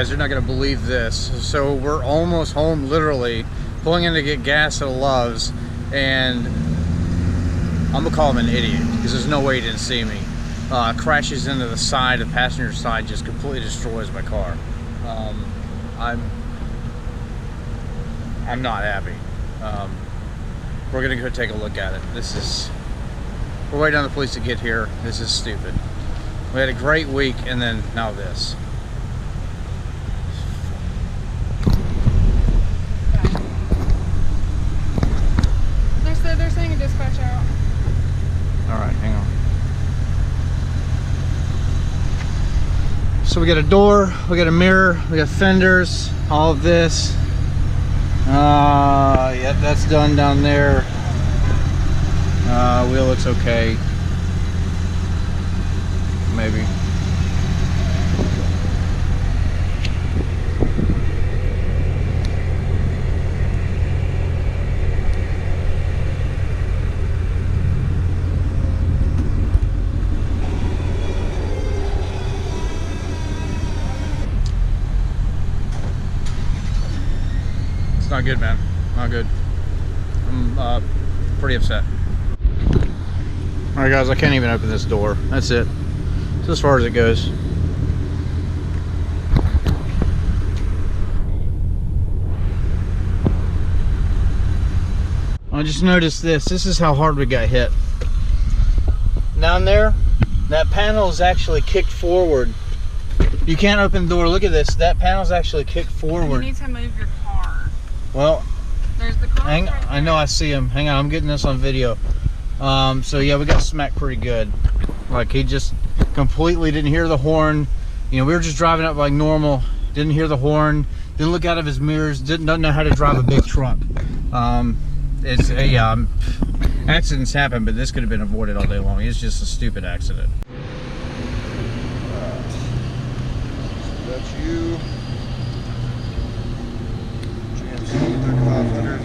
guys, you're not gonna believe this. So we're almost home, literally pulling in to get gas at a Love's, and I'm gonna call him an idiot because there's no way he didn't see me. Crashes into the side, the passenger side, just completely destroys my car. I'm not happy. We're gonna go take a look at it. We're waiting on the police to get here. This is stupid. We had a great week, and then now this. They're saying a dispatch out. All right, hang on. So we got a door, we got a mirror, we got fenders, all of this. Yep, that's done down there. Wheel looks okay. Maybe. It's not good, man. Not good. I'm pretty upset. Alright guys, I can't even open this door. That's it. It's as far as it goes. I just noticed this. This is how hard we got hit. Down there, that panel is actually kicked forward. You can't open the door. Look at this. That panel's actually kicked forward. You need to move your car. Well, there's the car. Hang on, I know I see him. Hang on, I'm getting this on video. So yeah, we got smacked pretty good. Like, he just completely didn't hear the horn. You know, we were just driving up like normal. Didn't hear the horn. Didn't look out of his mirrors. Doesn't know how to drive a big truck. Accidents happen, but this could have been avoided all day long. It's just a stupid accident. That's you. GMC 3500.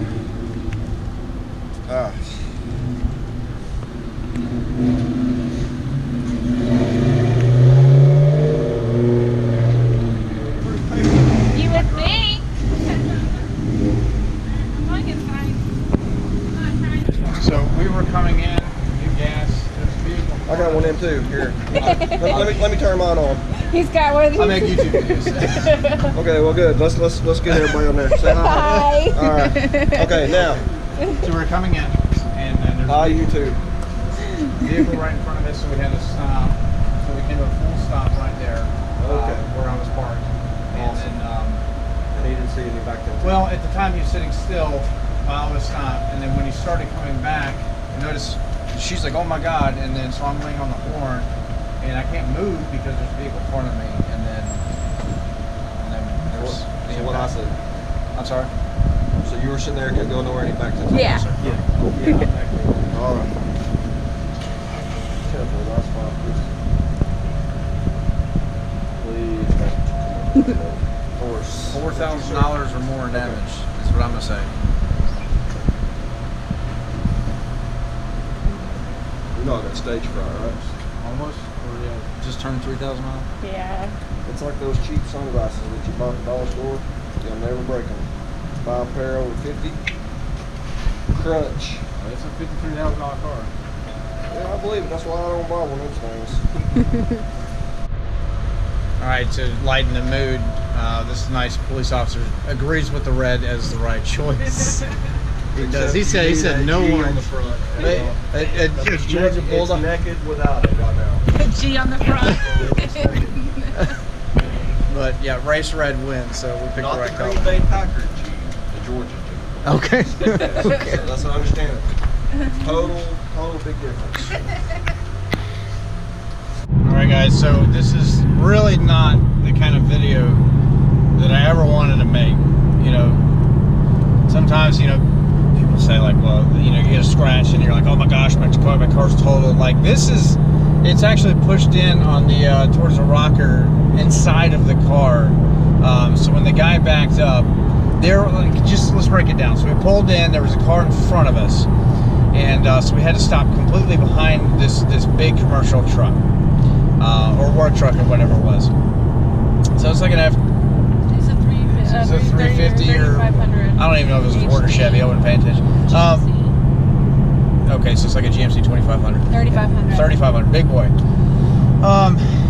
You would think. So we were coming in, new gas. There's a vehicle. I got one in too. Here. let me turn mine on. He's got one of these. I make YouTube videos. Okay, well good. Let's get everybody on there. Say hi. All right. Okay, now. So we're coming in, and then there's Hi, YouTube. vehicle right in front of us, so we had to stop. So we came to a full stop right there, where I was parked. Awesome. And then, And he didn't see any back then. well, at the time he was sitting still while I was stopped, and then when he started coming back, I noticed she's like, "Oh my God!" And then so I'm laying on the horn, and I can't move because there's a vehicle in front of me, and then there's So what I said. I'm sorry. So you were sitting there, couldn't go nowhere, and he backed into it. Yeah. Yeah. All right. Careful, that's fine. Please. Horse. $4,000 or more in damage. That's what I'm gonna say. You know I got stage fright, right? Almost. Or yeah, just turned 3,000 miles. Yeah. It's like those cheap sunglasses that you bought at the dollar store. You'll never break them. Buy a pair over 50. Crunch. Oh, it's a $53,000 car. Yeah, I believe it. That's why I don't buy one of those things. All right, to lighten the mood, this nice police officer agrees with the red as the right choice. He does. He said no one on the front. Georgia Bulldog. Naked without it right now. G on the front. But yeah, race red wins, so we picked the right color. Not the Green Bay Packers G, the Georgia G. Okay. Okay. So that's what I understand. Total big difference. All right, guys. So this is really not the kind of video that I ever wanted to make. You know, sometimes people say like, well, you get a scratch and you're like, oh my gosh, my car's totaled. Like this is, it's actually pushed in on the towards the rocker inside of the car. So when the guy backed up, let's break it down. So we pulled in, there was a car in front of us, and so we had to stop completely behind this big commercial truck, or work truck or whatever it was. So it's like an Is it 350 or 3500. I don't even know if it was a Ford or Chevy. I wasn't paying attention. Okay, so it's like a GMC 2500. 3500. 3500, big boy.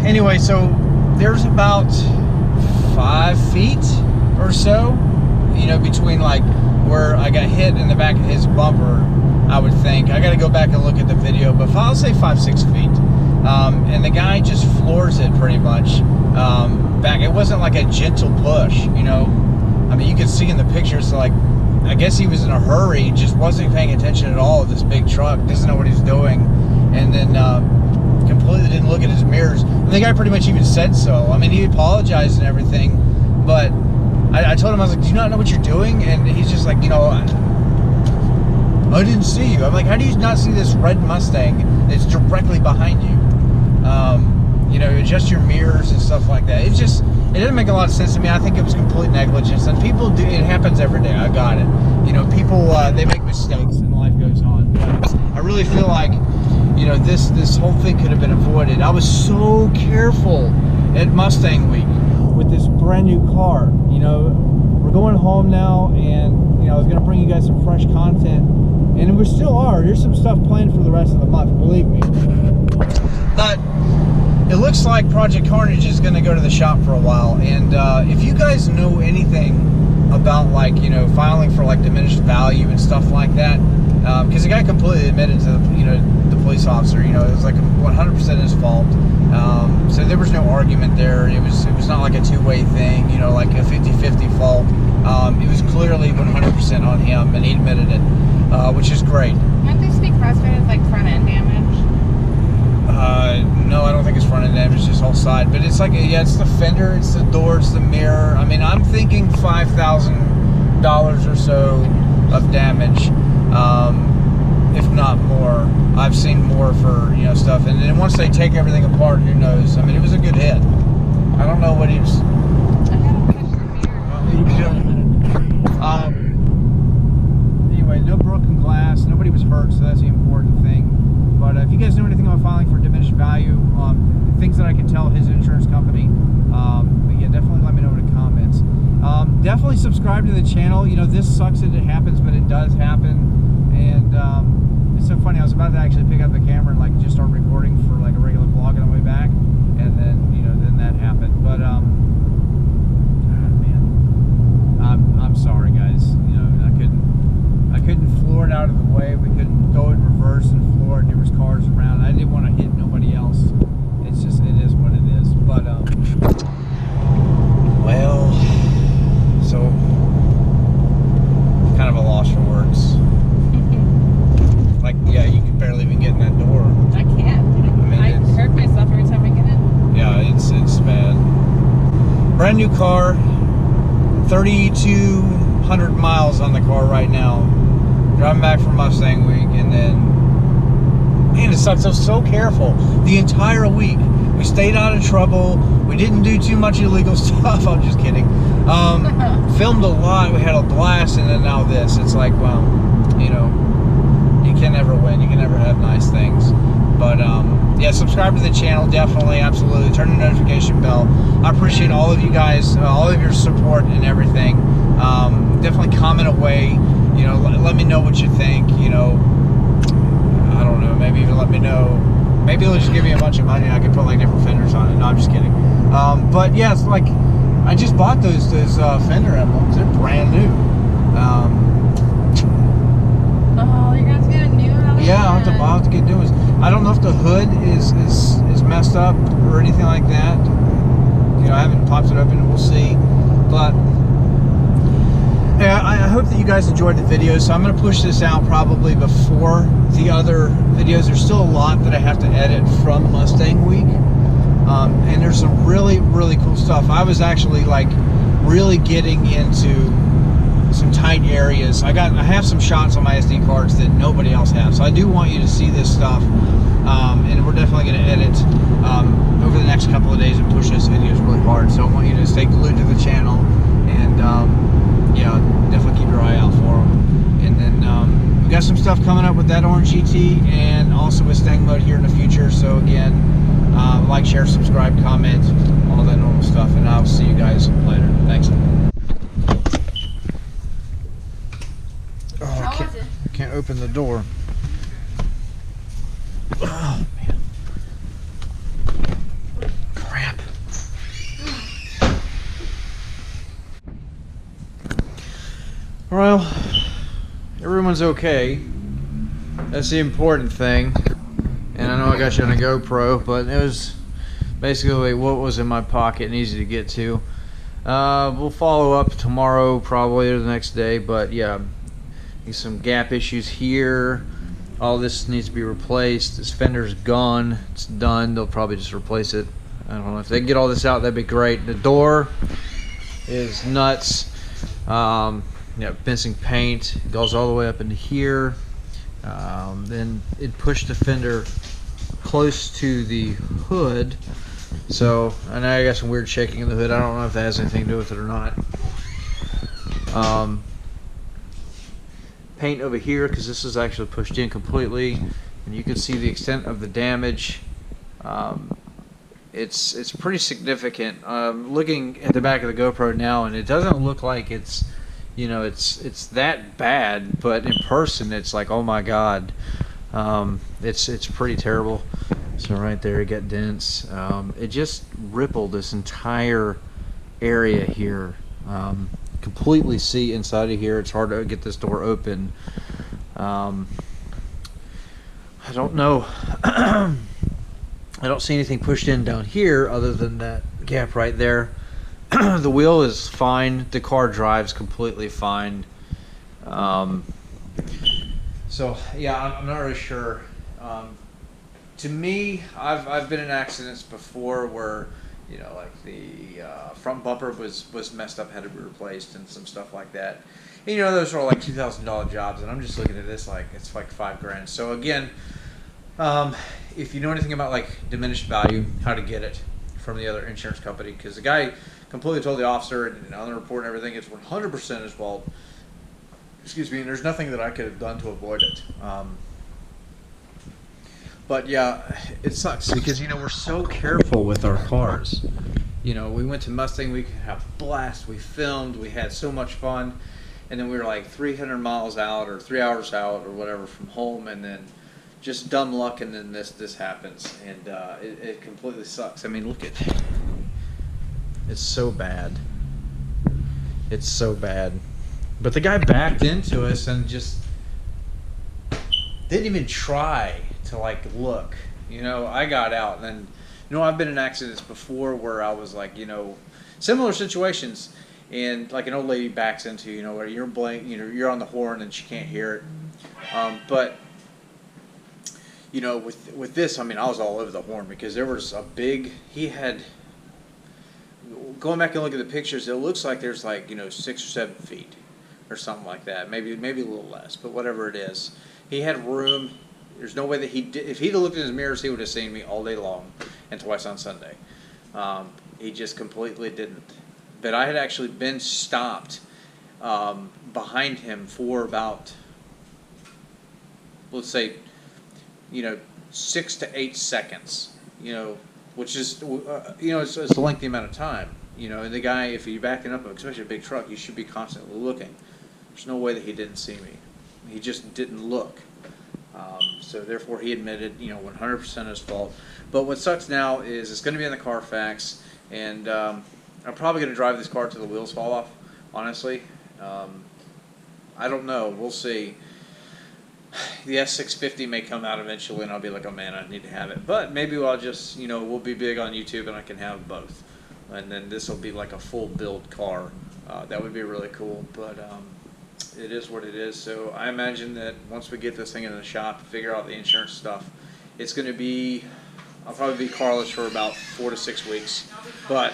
Anyway, so there's about 5 feet or so, you know, between like where I got hit in the back of his bumper. I would think I got to go back and look at the video, but I'll say 5-6 feet. And the guy just floors it pretty much. Back, it wasn't like a gentle push, you know. I mean, you could see in the pictures, like, I guess he was in a hurry, just wasn't paying attention at all. This big truck doesn't know what he's doing, and then completely didn't look at his mirrors. And the guy pretty much even said so. I mean, he apologized and everything, but I told him, I was like, do you not know what you're doing? And he's just like, you know, I didn't see you. I'm like, how do you not see this red Mustang that's directly behind you? You know, adjust your mirrors and stuff like that. It didn't make a lot of sense to me. I think it was complete negligence, and people do. It happens every day. I got it. You know, people they make mistakes, and life goes on. But I really feel like, you know, this whole thing could have been avoided. I was so careful at Mustang Week with this brand new car. You know, we're going home now, and you know, I was going to bring you guys some fresh content, and we still are. There's some stuff planned for the rest of the month, believe me. But it looks like Project Carnage is going to go to the shop for a while, and if you guys know anything about, like, you know, filing for like diminished value and stuff like that, because the guy completely admitted to, you know, the police officer, you know, it was like 100% his fault. So there was no argument there. It was not like a two-way thing, you know, like a 50-50 fault. It was clearly 100% on him, and he admitted it, which is great. Can't they speak faster as like front end damage? No, I don't think it's front end damage, it's just whole side. But it's like, yeah, it's the fender, it's the door, it's the mirror. I mean, I'm thinking $5,000 or so of damage, if not more. I've seen more for, you know, stuff. And then once they take everything apart, who knows? I mean, it was a good hit. I don't know what he was. I gotta finish the mirror. Anyway, no broken glass. Nobody was hurt, so that's the important thing. But if you guys know anything about filing for diminished value, things that I can tell his insurance company, yeah, definitely let me know in the comments. Definitely subscribe to the channel. You know, this sucks that it happens, but it does happen. And it's so funny. I was about to actually pick up the camera and like just start recording for like a regular vlog on the way back, and then, you know, then that happened. But man, I'm sorry, guys. You know, I couldn't floor it out of the way. We couldn't go in reverse and floor it. There was cars around. I didn't want to hit nobody else. It's just, it is what it is. But well, so kind of a loss for words. Like, yeah, you can barely even get in that door. I can't. I mean, I hurt myself every time I get in. Yeah, it's bad. Brand new car, 3,200 miles on the car right now. Driving back from Mustang Week, and then, man, it sucks. I was so careful the entire week. We stayed out of trouble. We didn't do too much illegal stuff. I'm just kidding. Filmed a lot. We had a blast, and then now this. It's like, well, you know, you can never win. You can never have nice things. But yeah, subscribe to the channel, definitely, absolutely. Turn the notification bell. I appreciate all of you guys, all of your support and everything. Definitely comment away. You know, let me know what you think. You know, I don't know. Maybe even let me know. Maybe they'll just give me a bunch of money and I can put like different fenders on it. No, I'm just kidding. But yeah, it's like I just bought those fender emblems. They're brand new. Oh, you're going to get a new one? Yeah, I'll have to get new ones. I don't know if the hood is messed up or anything like that. You know, I haven't popped it open. We'll see. But yeah, I hope that you guys enjoyed the video. So I'm going to push this out probably before the other videos. There's still a lot that I have to edit from Mustang Week. And there's some really, really cool stuff. I was actually like really getting into some tight areas. I have some shots on my SD cards that nobody else has. So I do want you to see this stuff. And we're definitely going to edit over the next couple of days and push those videos really hard. So I want you to stay glued to the channel, and yeah, definitely keep your eye out for them. And then we got some stuff coming up with that orange GT, and also with Stang Mode here in the future. So again, like, share, subscribe, comment, all that normal stuff, and I'll see you guys later. Thanks. open the door. Oh man. Crap. Well, everyone's okay. That's the important thing. And I know I got you on a GoPro, but it was basically what was in my pocket and easy to get to. We'll follow up tomorrow probably or the next day, but yeah, some gap issues here. All this needs to be replaced. This fender's gone. It's done. They'll probably just replace it. I don't know if they can get all this out. That'd be great. The door is nuts. Yeah, missing paint. It goes all the way up into here. Then it pushed the fender close to the hood. So, I know I got some weird shaking in the hood. I don't know if that has anything to do with it or not. Paint over here, because this is actually pushed in completely, and you can see the extent of the damage. It's pretty significant. Looking at the back of the GoPro now, and it doesn't look like it's, you know, it's that bad, but in person it's like, oh my god. It's pretty terrible. So right there, it got dents. It just rippled this entire area here. Completely see inside of here. It's hard to get this door open. I don't know. I don't see anything pushed in down here other than that gap right there. The wheel is fine. The car drives completely fine. So yeah, I'm not really sure. To me, I've been in accidents before where, you know, like the front bumper was messed up, had to be replaced, and some stuff like that. And you know, those are all like $2,000 jobs, and I'm just looking at this like it's like $5,000. So again, if you know anything about like diminished value, how to get it from the other insurance company, because the guy completely told the officer and on the report and everything, it's 100% his fault. Excuse me, and there's nothing that I could have done to avoid it. But yeah, it sucks because, you know, we're so careful with our cars. You know, we went to Mustang, we could have a blast, we filmed, we had so much fun, and then we were like 300 miles out or 3 hours out or whatever from home, and then just dumb luck, and then this happens, and it completely sucks. I mean, look at it. It's so bad. It's so bad. But the guy backed into us and just didn't even try to like look. You know, I got out, and then, you know, I've been in accidents before where I was like, you know, similar situations, and like an old lady backs into, you know, where you're you're on the horn and she can't hear it. But you know, with this, I mean, I was all over the horn because there was a big, he had, going back and look at the pictures, it looks like there's like, you know, 6 or 7 feet or something like that, maybe a little less, but whatever it is, he had room. There's no way that he did, if he'd have looked in his mirrors, he would have seen me all day long and twice on Sunday. He just completely didn't. But I had actually been stopped behind him for about, let's say, you know, 6 to 8 seconds, you know, which is, you know, it's a lengthy amount of time, you know, and the guy, if you're backing up, especially a big truck, you should be constantly looking. There's no way that he didn't see me. He just didn't look. So therefore he admitted, you know, 100% his fault. But what sucks now is it's going to be in the Carfax, and I'm probably going to drive this car till the wheels fall off, honestly. I don't know. We'll see. The S650 may come out eventually, and I'll be like, oh man, I need to have it. But maybe I'll just, you know, we'll be big on YouTube, and I can have both. And then this will be like a full build car. That would be really cool. But it is what it is. So I imagine that once we get this thing in the shop, figure out the insurance stuff, it's going to be, I'll probably be carless for about 4 to 6 weeks. But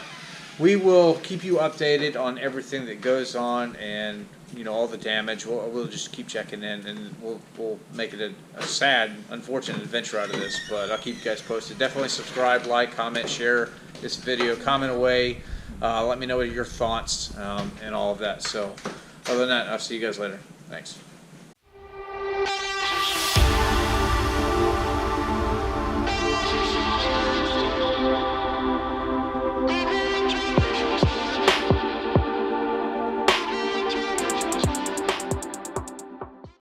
we will keep you updated on everything that goes on, and, you know, all the damage. We'll just keep checking in, and we'll make it a sad, unfortunate adventure out of this. But I'll keep you guys posted. Definitely subscribe, like, comment, share this video, comment away. Let me know what your thoughts and all of that. So other than that, I'll see you guys later. Thanks.